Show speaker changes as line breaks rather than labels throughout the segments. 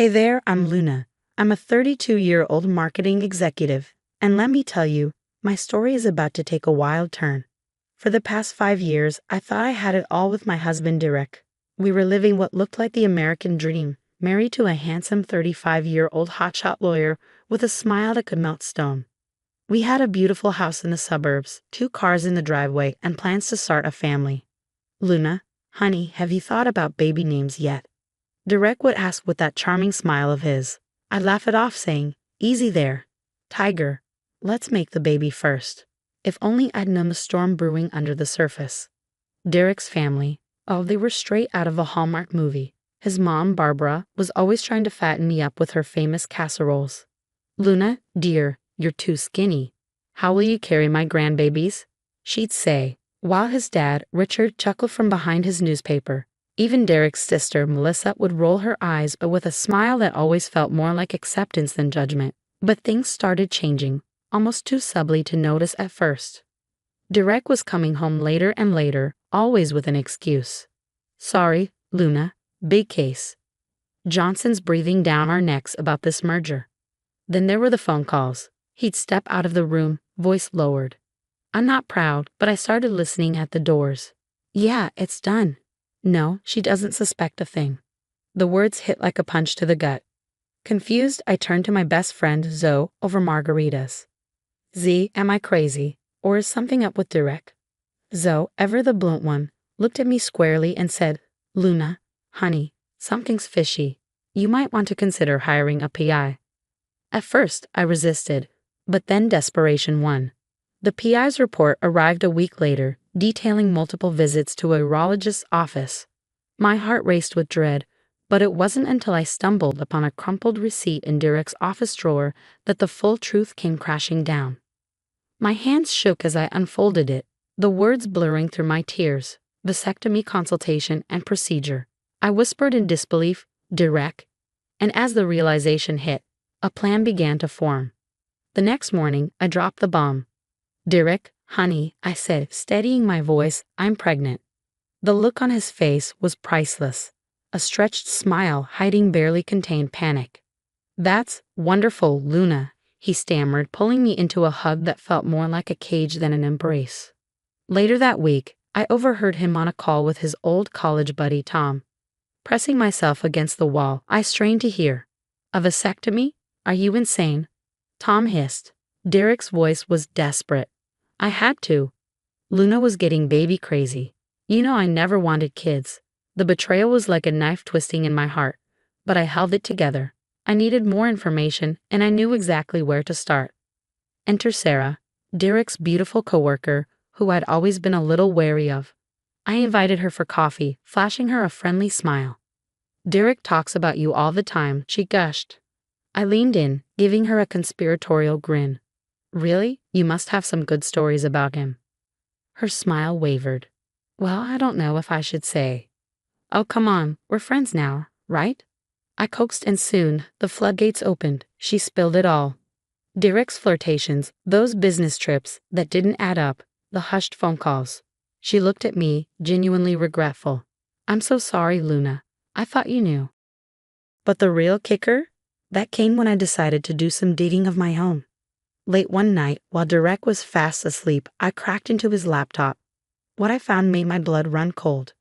Hey there, I'm Luna. I'm a 32-year-old marketing executive, and let me tell you, my story is about to take a wild turn. For the past 5 years, I thought I had it all with my husband Derek. We were living what looked like the American dream, married to a handsome 35-year-old hotshot lawyer with a smile that could melt stone. We had a beautiful house in the suburbs, 2 cars in the driveway, and plans to start a family. Luna, honey, have you thought about baby names yet? Derek would ask with that charming smile of his. I'd laugh it off, saying, easy there. Tiger, let's make the baby first. If only I'd known the storm brewing under the surface. Derek's family, oh, they were straight out of a Hallmark movie. His mom, Barbara, was always trying to fatten me up with her famous casseroles. Luna, dear, you're too skinny. How will you carry my grandbabies? She'd say, while his dad, Richard, chuckled from behind his newspaper. Even Derek's sister, Melissa, would roll her eyes, but with a smile that always felt more like acceptance than judgment. But things started changing, almost too subtly to notice at first. Derek was coming home later and later, always with an excuse. Sorry, Luna, big case. Johnson's breathing down our necks about this merger. Then there were the phone calls. He'd step out of the room, voice lowered. I'm not proud, but I started listening at the doors. Yeah, it's done. No, she doesn't suspect a thing. The words hit like a punch to the gut. Confused, I turned to my best friend, Zoe, over margaritas. Z, am I crazy? Or is something up with Derek? Zoe, ever the blunt one, looked at me squarely and said, Luna, honey, something's fishy. You might want to consider hiring a PI. At first, I resisted, but then desperation won. The PI's report arrived a week later, detailing multiple visits to a urologist's office. My heart raced with dread, but it wasn't until I stumbled upon a crumpled receipt in Derek's office drawer that the full truth came crashing down. My hands shook as I unfolded it, the words blurring through my tears. Vasectomy consultation and procedure. I whispered in disbelief, Derek. And as the realization hit, a plan began to form. The next morning, I dropped the bomb. Derek, honey, I said, steadying my voice, I'm pregnant. The look on his face was priceless, a stretched smile hiding barely contained panic. That's wonderful, Luna, he stammered, pulling me into a hug that felt more like a cage than an embrace. Later that week, I overheard him on a call with his old college buddy Tom. Pressing myself against the wall, I strained to hear. A vasectomy? Are you insane? Tom hissed. Derek's voice was desperate. I had to. Luna was getting baby crazy. You know I never wanted kids. The betrayal was like a knife twisting in my heart, but I held it together. I needed more information, and I knew exactly where to start. Enter Sarah, Derek's beautiful coworker, who I'd always been a little wary of. I invited her for coffee, flashing her a friendly smile. Derek talks about you all the time, she gushed. I leaned in, giving her a conspiratorial grin. Really? You must have some good stories about him. Her smile wavered. Well, I don't know if I should say. Oh, come on, we're friends now, right? I coaxed, and soon, the floodgates opened. She spilled it all. Derek's flirtations, those business trips that didn't add up, the hushed phone calls. She looked at me, genuinely regretful. I'm so sorry, Luna. I thought you knew. But the real kicker? That came when I decided to do some dating of my own. Late one night, while Derek was fast asleep, I cracked into his laptop. What I found made my blood run cold.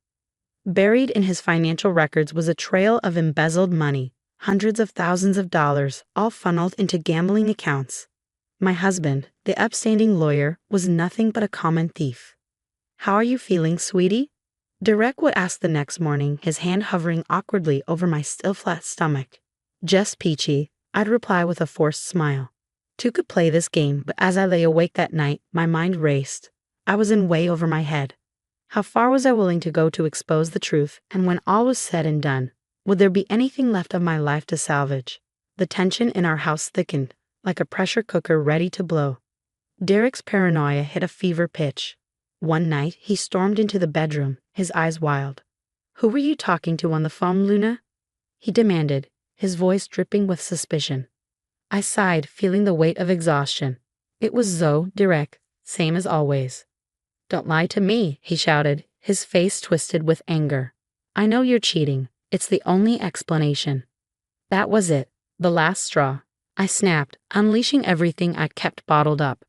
Buried in his financial records was a trail of embezzled money, hundreds of thousands of dollars, all funneled into gambling accounts. My husband, the upstanding lawyer, was nothing but a common thief. How are you feeling, sweetie? Derek would ask the next morning, his hand hovering awkwardly over my still flat stomach. Just peachy, I'd reply with a forced smile. Two could play this game, but as I lay awake that night, my mind raced. I was in way over my head. How far was I willing to go to expose the truth, and when all was said and done, would there be anything left of my life to salvage? The tension in our house thickened, like a pressure cooker ready to blow. Derek's paranoia hit a fever pitch. One night, he stormed into the bedroom, his eyes wild. Who were you talking to on the phone, Luna? He demanded, his voice dripping with suspicion. I sighed, feeling the weight of exhaustion. It was Zoe, Derek, same as always. Don't lie to me, he shouted, his face twisted with anger. I know you're cheating. It's the only explanation. That was it, the last straw. I snapped, unleashing everything I'd kept bottled up.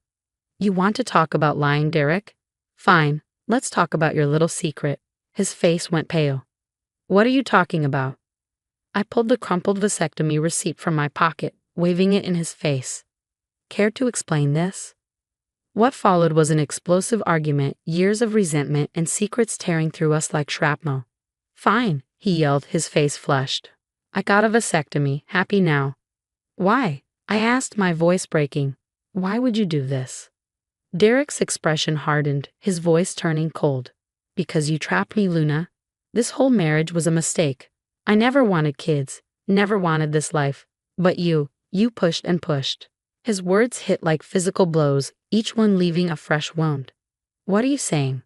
You want to talk about lying, Derek? Fine, let's talk about your little secret. His face went pale. What are you talking about? I pulled the crumpled vasectomy receipt from my pocket, waving it in his face. Care to explain this? What followed was an explosive argument, years of resentment and secrets tearing through us like shrapnel. Fine, he yelled, his face flushed. I got a vasectomy, happy now. Why? I asked, my voice breaking. Why would you do this? Derek's expression hardened, his voice turning cold. Because you trapped me, Luna. This whole marriage was a mistake. I never wanted kids, never wanted this life. But you pushed and pushed. His words hit like physical blows, each one leaving a fresh wound. What are you saying?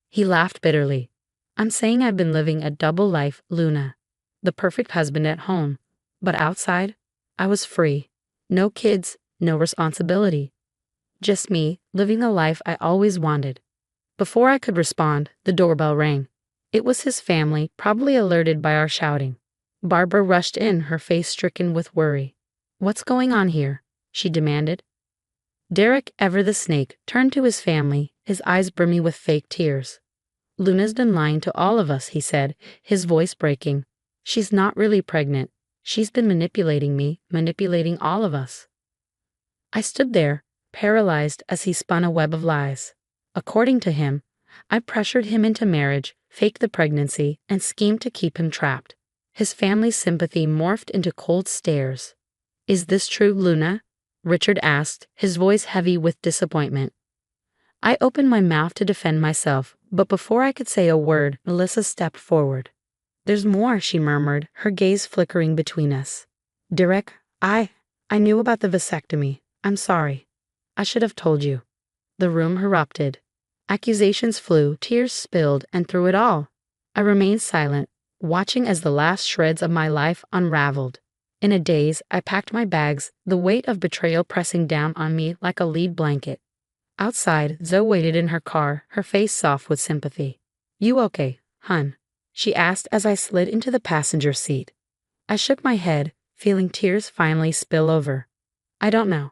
He laughed bitterly. I'm saying I've been living a double life, Luna. The perfect husband at home. But outside, I was free. No kids, no responsibility. Just me, living the life I always wanted. Before I could respond, the doorbell rang. It was his family, probably alerted by our shouting. Barbara rushed in, her face stricken with worry. What's going on here? She demanded. Derek, ever the snake, turned to his family, his eyes brimming with fake tears. Luna's been lying to all of us, he said, his voice breaking. She's not really pregnant. She's been manipulating me, manipulating all of us. I stood there, paralyzed as he spun a web of lies. According to him, I pressured him into marriage, faked the pregnancy, and schemed to keep him trapped. His family's sympathy morphed into cold stares. Is this true, Luna? Richard asked, his voice heavy with disappointment. I opened my mouth to defend myself, but before I could say a word, Melissa stepped forward. There's more, she murmured, her gaze flickering between us. Derek, I knew about the vasectomy. I'm sorry. I should have told you. The room erupted. Accusations flew, tears spilled, and through it all, I remained silent, watching as the last shreds of my life unraveled. In a daze, I packed my bags, the weight of betrayal pressing down on me like a lead blanket. Outside, Zoe waited in her car, her face soft with sympathy. You okay, hun? She asked as I slid into the passenger seat. I shook my head, feeling tears finally spill over. I don't know.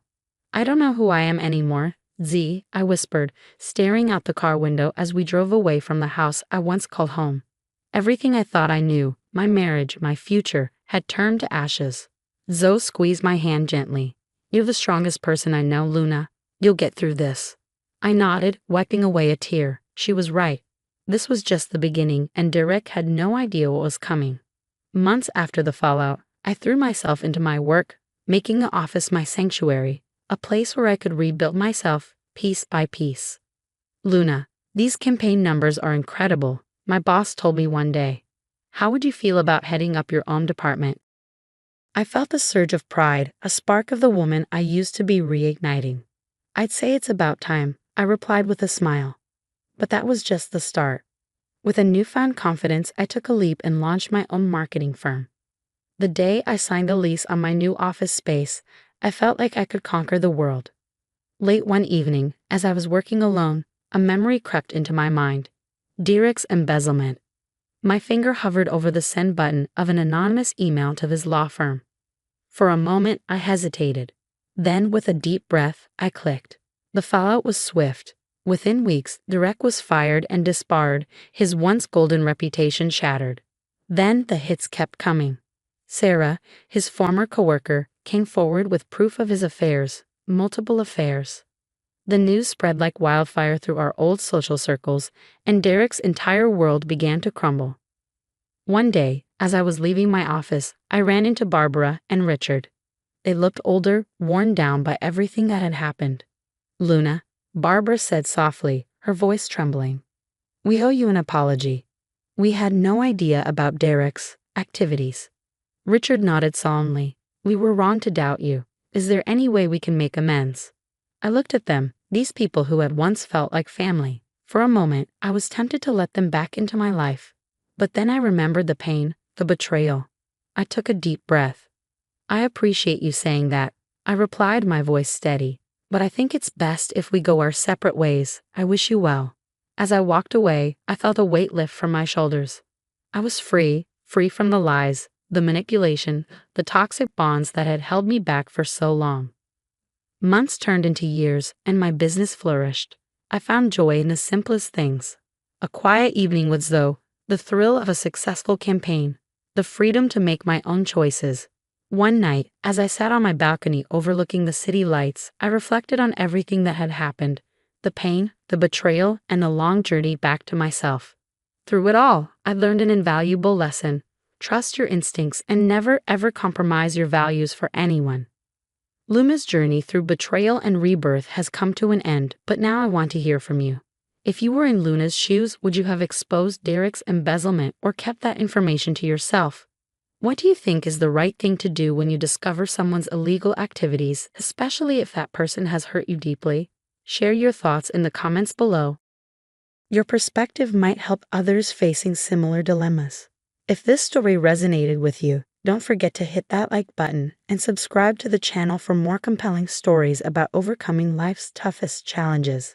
I don't know who I am anymore, Z, I whispered, staring out the car window as we drove away from the house I once called home. Everything I thought I knew, my marriage, my future, had turned to ashes. Zoe squeezed my hand gently. You're the strongest person I know, Luna. You'll get through this. I nodded, wiping away a tear. She was right. This was just the beginning, and Derek had no idea what was coming. Months after the fallout, I threw myself into my work, making the office my sanctuary, a place where I could rebuild myself, piece by piece. Luna, these campaign numbers are incredible, my boss told me one day. How would you feel about heading up your own department? I felt a surge of pride, a spark of the woman I used to be reigniting. I'd say it's about time, I replied with a smile. But that was just the start. With a newfound confidence, I took a leap and launched my own marketing firm. The day I signed the lease on my new office space, I felt like I could conquer the world. Late one evening, as I was working alone, a memory crept into my mind. Derek's embezzlement. My finger hovered over the send button of an anonymous email to his law firm. For a moment, I hesitated. Then, with a deep breath, I clicked. The fallout was swift. Within weeks, Derek was fired and disbarred, his once golden reputation shattered. Then the hits kept coming. Sarah, his former coworker, came forward with proof of his affairs, multiple affairs. The news spread like wildfire through our old social circles, and Derek's entire world began to crumble. One day, as I was leaving my office, I ran into Barbara and Richard. They looked older, worn down by everything that had happened. Luna, Barbara said softly, her voice trembling. We owe you an apology. We had no idea about Derek's activities. Richard nodded solemnly. We were wrong to doubt you. Is there any way we can make amends? I looked at them, these people who had once felt like family. For a moment, I was tempted to let them back into my life. But then I remembered the pain, the betrayal. I took a deep breath. I appreciate you saying that, I replied, my voice steady. But I think it's best if we go our separate ways. I wish you well. As I walked away, I felt a weight lift from my shoulders. I was free from the lies, the manipulation, the toxic bonds that had held me back for so long. Months turned into years, and my business flourished. I found joy in the simplest things. A quiet evening with Zoe, the thrill of a successful campaign, the freedom to make my own choices. One night, as I sat on my balcony overlooking the city lights, I reflected on everything that had happened, the pain, the betrayal, and the long journey back to myself. Through it all, I learned an invaluable lesson. Trust your instincts and never ever compromise your values for anyone. Luma's journey through betrayal and rebirth has come to an end, but now I want to hear from you. If you were in Luna's shoes, would you have exposed Derek's embezzlement or kept that information to yourself? What do you think is the right thing to do when you discover someone's illegal activities, especially if that person has hurt you deeply? Share your thoughts in the comments below. Your perspective might help others facing similar dilemmas. If this story resonated with you, don't forget to hit that like button and subscribe to the channel for more compelling stories about overcoming life's toughest challenges.